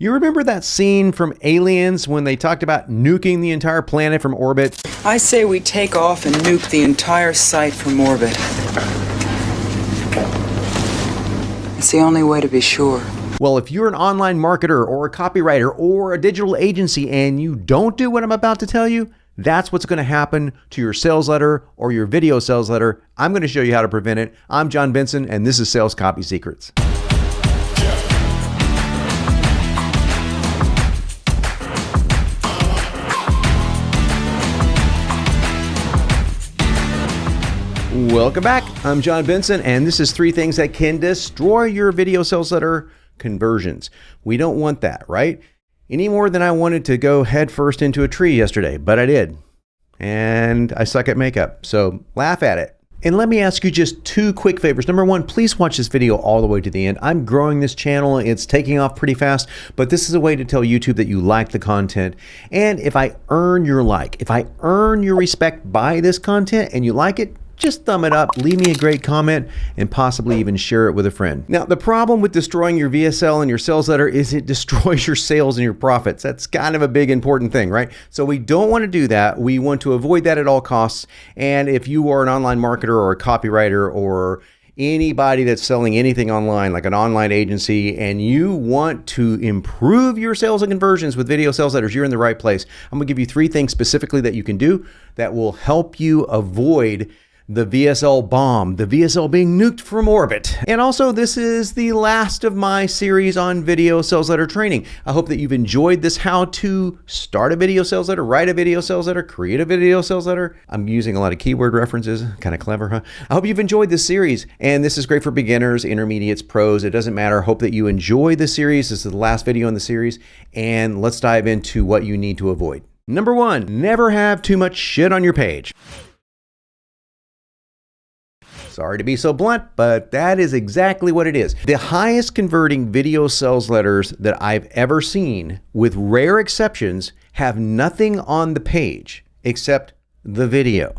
You remember that scene from Aliens when they talked about nuking the entire planet from orbit? I say we take off and nuke the entire site from orbit. It's the only way to be sure. Well, if you're an online marketer or a copywriter or a digital agency and you don't do what I'm about to tell you, that's what's going to happen to your sales letter or your video sales letter. I'm going to show you how to prevent it. I'm John Benson, and this is Sales Copy Secrets. Welcome back. I'm John Benson, and this is 3 things that can destroy your video sales letter conversions. We don't want that, right? Any more than I wanted to go head first into a tree yesterday, but I did. And I suck at makeup, so laugh at it. And let me ask you just 2 quick favors. Number 1, please watch this video all the way to the end. I'm growing this channel. It's taking off pretty fast, but this is a way to tell YouTube that you like the content. And if I earn your like, if I earn your respect by this content and you like it, just thumb it up, leave me a great comment, and possibly even share it with a friend. Now, the problem with destroying your VSL and your sales letter is it destroys your sales and your profits. That's kind of a big important thing, right? So we don't want to do that. We want to avoid that at all costs. And if you are an online marketer or a copywriter or anybody that's selling anything online, like an online agency, and you want to improve your sales and conversions with video sales letters, you're in the right place. I'm gonna give you 3 things specifically that you can do that will help you avoid the VSL bomb, the VSL being nuked from orbit. And also, this is the last of my series on video sales letter training. I hope that you've enjoyed this how to start a video sales letter, write a video sales letter, create a video sales letter. I'm using a lot of keyword references, kind of clever, huh? I hope you've enjoyed this series, and this is great for beginners, intermediates, pros, it doesn't matter. I hope that you enjoy this series. This is the last video in the series, and let's dive into what you need to avoid. Number 1, never have too much shit on your page. Sorry to be so blunt, but that is exactly what it is. The highest converting video sales letters that I've ever seen, with rare exceptions, have nothing on the page except the video.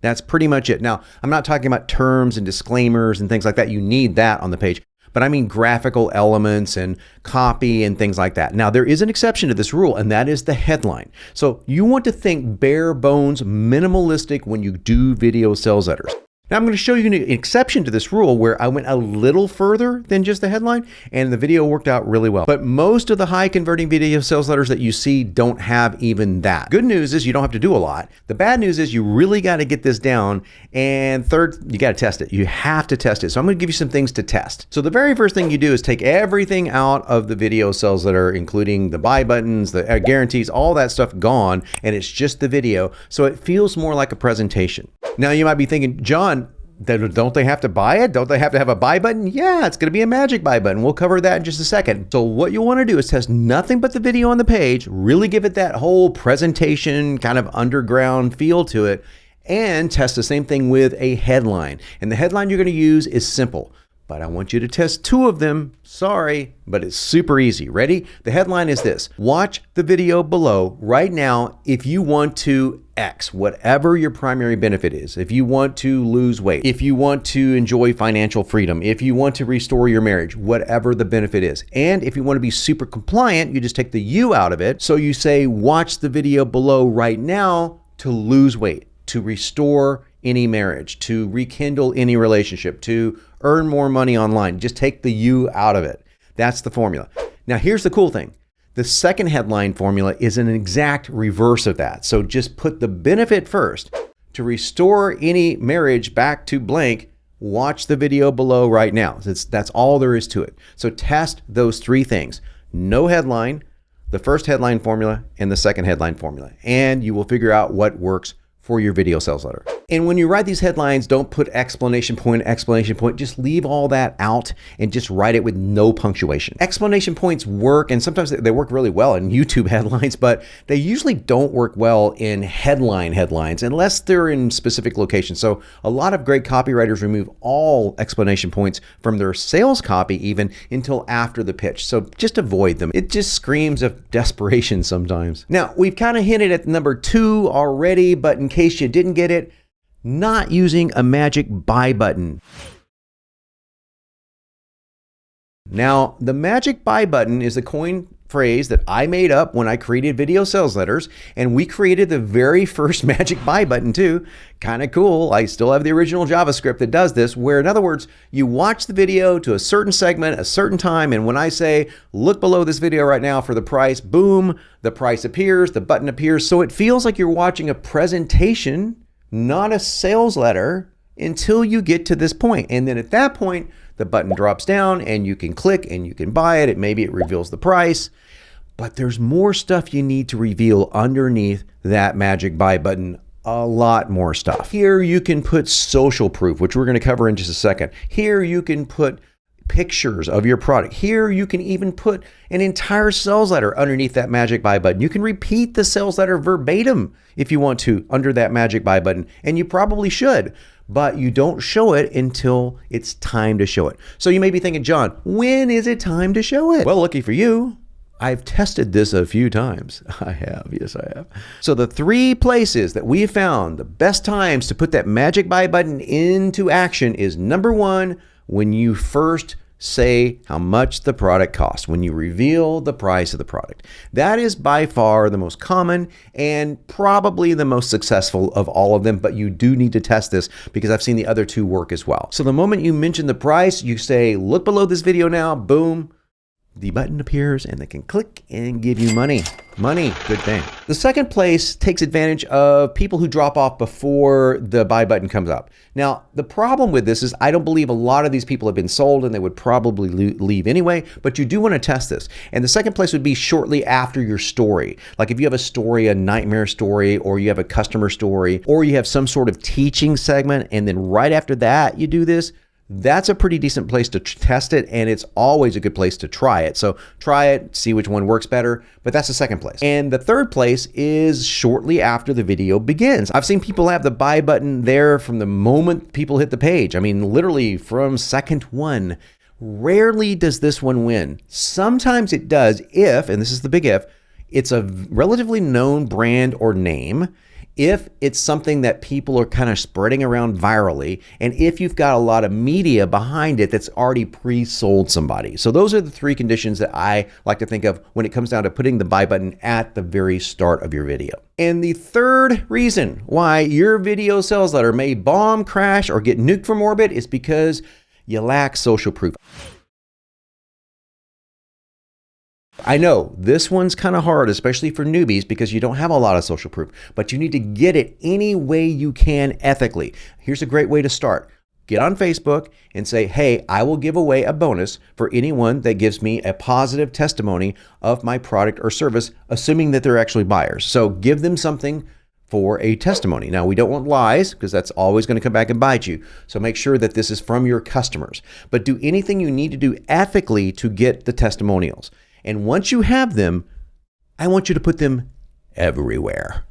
That's pretty much it. Now, I'm not talking about terms and disclaimers and things like that. You need that on the page. But I mean graphical elements and copy and things like that. Now, there is an exception to this rule, and that is the headline. So you want to think bare bones, minimalistic when you do video sales letters. Now, I'm going to show you an exception to this rule where I went a little further than just the headline, and the video worked out really well. But most of the high converting video sales letters that you see don't have even that. Good news is you don't have to do a lot. The bad news is you really got to get this down. And third, you got to test it. You have to test it. So I'm going to give you some things to test. So the very first thing you do is take everything out of the video sales letter, including the buy buttons, the guarantees, all that stuff gone, and it's just the video. So it feels more like a presentation. Now you might be thinking, John, don't they have to buy it? Don't they have to have a buy button? Yeah, it's going to be a magic buy button. We'll cover that in just a second. So what you want to do is test nothing but the video on the page, really give it that whole presentation kind of underground feel to it, and test the same thing with a headline. And the headline you're going to use is simple, but I want you to test 2 of them. Sorry, but it's super easy. Ready? The headline is this: watch the video below right now if you want to X, whatever your primary benefit is. If you want to lose weight, if you want to enjoy financial freedom, if you want to restore your marriage, whatever the benefit is. And if you want to be super compliant, you just take the U out of it. So you say, watch the video below right now to lose weight, to restore any marriage, to rekindle any relationship, to earn more money online. Just take the U out of it. That's the formula. Now, here's the cool thing. The second headline formula is an exact reverse of that. So just put the benefit first. To restore any marriage back to blank, watch the video below right now. That's all there is to it. So test those 3 things. No headline, the first headline formula, and the second headline formula. And you will figure out what works for your video sales letter. And when you write these headlines, don't put exclamation point, just leave all that out and just write it with no punctuation. Exclamation points work, and sometimes they work really well in YouTube headlines, but they usually don't work well in headlines unless they're in specific locations. So a lot of great copywriters remove all exclamation points from their sales copy even until after the pitch. So just avoid them. It just screams of desperation sometimes. Now, we've kind of hinted at number 2 already, but in case you didn't get it, not using a magic buy button. Now, the magic buy button is a coin phrase that I made up when I created video sales letters, and we created the very first magic buy button too. Kind of cool. I still have the original JavaScript that does this, where in other words, you watch the video to a certain segment, a certain time, and when I say, look below this video right now for the price, boom, the price appears, the button appears. So it feels like you're watching a presentation, not a sales letter, until you get to this point. And then at that point, the button drops down and you can click and you can buy it. Maybe it reveals the price, but there's more stuff you need to reveal underneath that magic buy button. A lot more stuff. Here you can put social proof, which we're going to cover in just a second. Here you can put pictures of your product. Here you can even put an entire sales letter underneath that magic buy button. You can repeat the sales letter verbatim if you want to under that magic buy button, and you probably should, but you don't show it until it's time to show it. So you may be thinking, John, when is it time to show it? Well, lucky for you, I've tested this a few times. I have, yes I have. So the 3 places that we have found the best times to put that magic buy button into action is number 1, when you first say how much the product costs, when you reveal the price of the product. That is by far the most common and probably the most successful of all of them, but you do need to test this because I've seen the other 2 work as well. So the moment you mention the price, you say, look below this video now, boom, the button appears and they can click and give you money. Money, good thing. The second place takes advantage of people who drop off before the buy button comes up. Now, the problem with this is I don't believe a lot of these people have been sold and they would probably leave anyway, but you do want to test this. And the second place would be shortly after your story. Like if you have a story, a nightmare story, or you have a customer story, or you have some sort of teaching segment, and then right after that you do this, that's a pretty decent place to test it, and it's always a good place to try it. So try it, see which one works better, but that's the second place. And the third place is shortly after the video begins. I've seen people have the buy button there from the moment people hit the page. I mean, literally from second 1. Rarely does this one win. Sometimes it does if, and this is the big if, it's a relatively known brand or name, if it's something that people are kind of spreading around virally, and if you've got a lot of media behind it that's already pre-sold somebody. So those are the 3 conditions that I like to think of when it comes down to putting the buy button at the very start of your video. And the third reason why your video sales letter may bomb, crash, or get nuked from orbit is because you lack social proof. I know this one's kind of hard, especially for newbies, because you don't have a lot of social proof, but you need to get it any way you can ethically. Here's a great way to start. Get on Facebook and say, hey, I will give away a bonus for anyone that gives me a positive testimony of my product or service, assuming that they're actually buyers. So give them something for a testimony. Now, we don't want lies because that's always going to come back and bite you. So make sure that this is from your customers, but do anything you need to do ethically to get the testimonials. And once you have them, I want you to put them everywhere.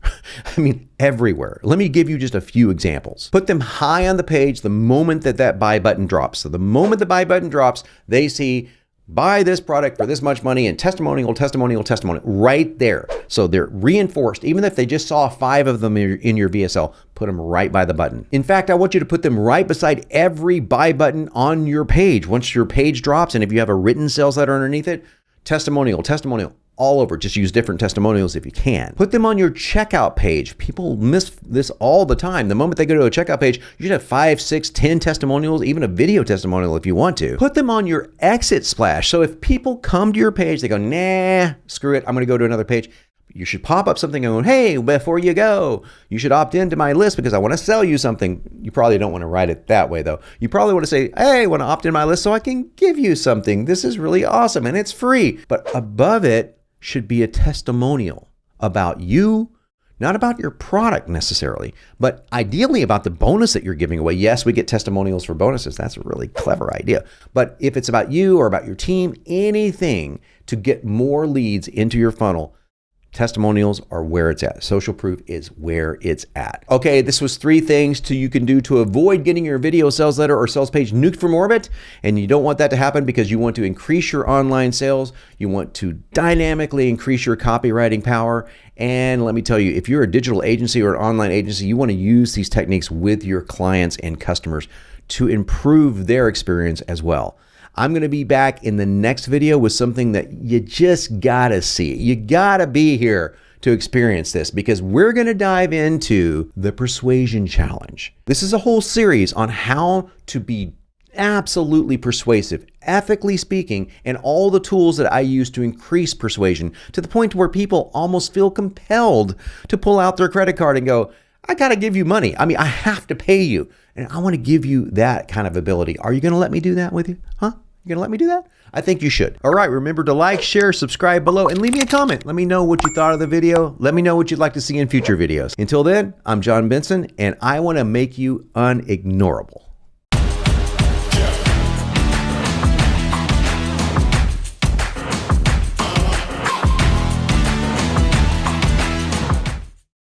I mean, everywhere. Let me give you just a few examples. Put them high on the page the moment that that buy button drops. So the moment the buy button drops, they see buy this product for this much money and testimonial, testimonial, testimonial right there. So they're reinforced. Even if they just saw 5 of them in your VSL, put them right by the button. In fact, I want you to put them right beside every buy button on your page. Once your page drops, and if you have a written sales letter underneath it, testimonial, testimonial, all over. Just use different testimonials if you can. Put them on your checkout page. People miss this all the time. The moment they go to a checkout page, you should have 5, 6, 10 testimonials, even a video testimonial if you want to. Put them on your exit splash. So if people come to your page, they go, nah, screw it, I'm gonna go to another page. You should pop up something going, hey, before you go, you should opt into my list because I want to sell you something. You probably don't want to write it that way though. You probably want to say, hey, I want to opt in my list so I can give you something. This is really awesome and it's free. But above it should be a testimonial about you, not about your product necessarily, but ideally about the bonus that you're giving away. Yes, we get testimonials for bonuses. That's a really clever idea. But if it's about you or about your team, anything to get more leads into your funnel, testimonials are where it's at. Social proof is where it's at. Okay, this was 3 things you can do to avoid getting your video sales letter or sales page nuked from orbit. And you don't want that to happen because you want to increase your online sales. You want to dynamically increase your copywriting power. And let me tell you, if you're a digital agency or an online agency, you want to use these techniques with your clients and customers to improve their experience as well. I'm going to be back in the next video with something that you just gotta see. You gotta be here to experience this, because we're going to dive into the persuasion challenge. This is a whole series on how to be absolutely persuasive, ethically speaking, and all the tools that I use to increase persuasion to the point where people almost feel compelled to pull out their credit card and go, I got to give you money. I mean, I have to pay you. And I want to give you that kind of ability. Are you going to let me do that with you? Huh? You going to let me do that? I think you should. All right, remember to like, share, subscribe below, and leave me a comment. Let me know what you thought of the video. Let me know what you'd like to see in future videos. Until then, I'm John Benson, and I want to make you unignorable.